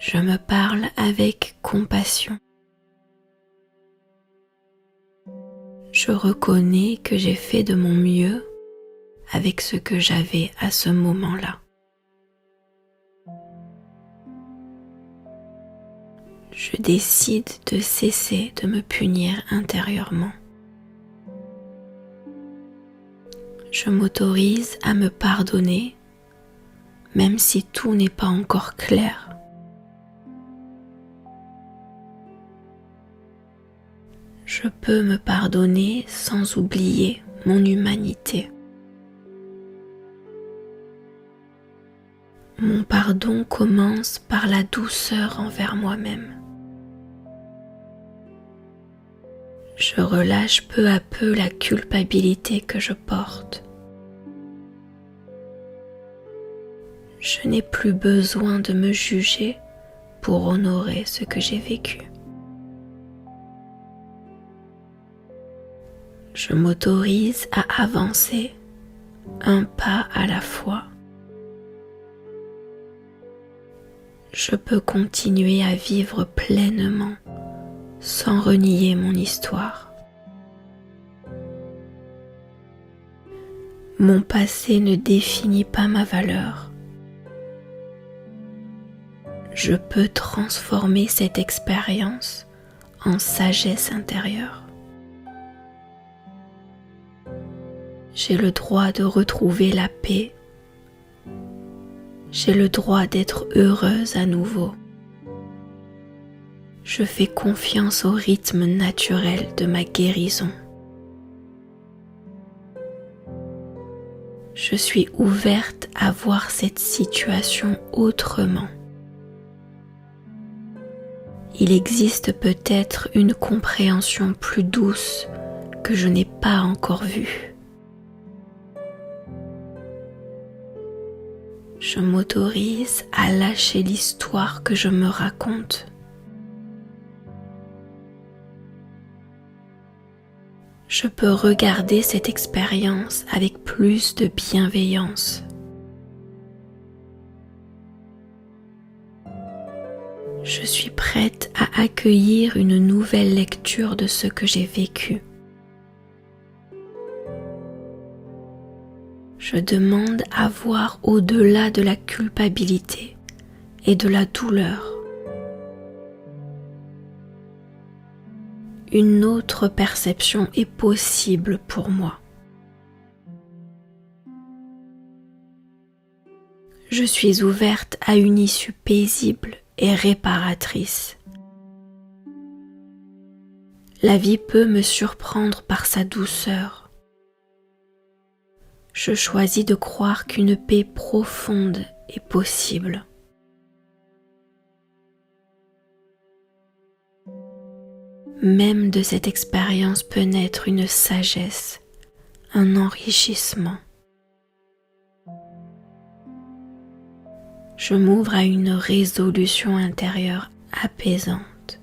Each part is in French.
Je me parle avec compassion. Je reconnais que j'ai fait de mon mieux avec ce que j'avais à ce moment-là. Je décide de cesser de me punir intérieurement. Je m'autorise à me pardonner, même si tout n'est pas encore clair. Je peux me pardonner sans oublier mon humanité. Mon pardon commence par la douceur envers moi-même. Je relâche peu à peu la culpabilité que je porte. Je n'ai plus besoin de me juger pour honorer ce que j'ai vécu. Je m'autorise à avancer un pas à la fois. Je peux continuer à vivre pleinement sans renier mon histoire. Mon passé ne définit pas ma valeur. Je peux transformer cette expérience en sagesse intérieure. J'ai le droit de retrouver la paix. J'ai le droit d'être heureuse à nouveau. Je fais confiance au rythme naturel de ma guérison. Je suis ouverte à voir cette situation autrement. Il existe peut-être une compréhension plus douce que je n'ai pas encore vue. Je m'autorise à lâcher l'histoire que je me raconte. Je peux regarder cette expérience avec plus de bienveillance. Je suis prête à accueillir une nouvelle lecture de ce que j'ai vécu. Je demande à voir au-delà de la culpabilité et de la douleur. Une autre perception est possible pour moi. Je suis ouverte à une issue paisible et réparatrice. La vie peut me surprendre par sa douceur. Je choisis de croire qu'une paix profonde est possible. Même de cette expérience peut naître une sagesse, un enrichissement. Je m'ouvre à une résolution intérieure apaisante.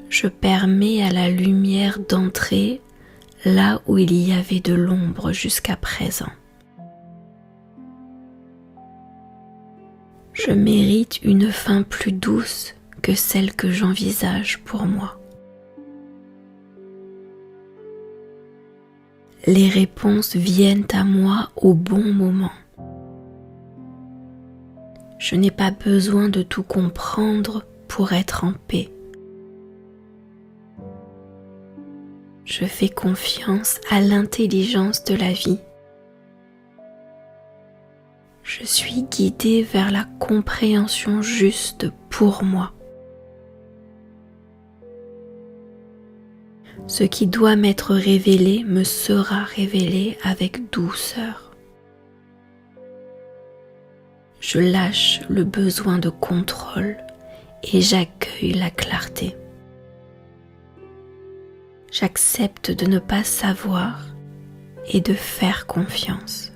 Je permets à la lumière d'entrer là où il y avait de l'ombre jusqu'à présent. Je mérite une fin plus douce que celle que j'envisage pour moi. Les réponses viennent à moi au bon moment. Je n'ai pas besoin de tout comprendre pour être en paix. Je fais confiance à l'intelligence de la vie. Je suis guidée vers la compréhension juste pour moi. Ce qui doit m'être révélé me sera révélé avec douceur. Je lâche le besoin de contrôle et j'accueille la clarté. J'accepte de ne pas savoir et de faire confiance.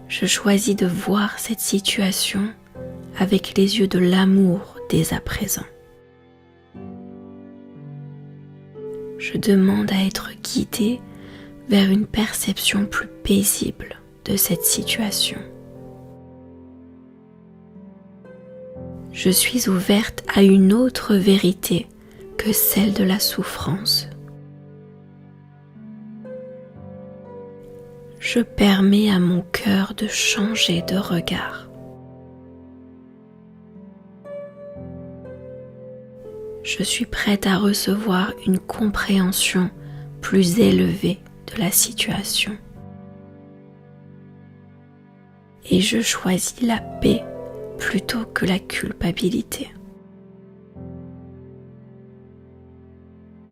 Je choisis de voir cette situation avec les yeux de l'amour dès à présent. Je demande à être guidée vers une perception plus paisible de cette situation. Je suis ouverte à une autre vérité que celle de la souffrance. Je permets à mon cœur de changer de regard. Je suis prête à recevoir une compréhension plus élevée de la situation. Et je choisis la paix plutôt que la culpabilité.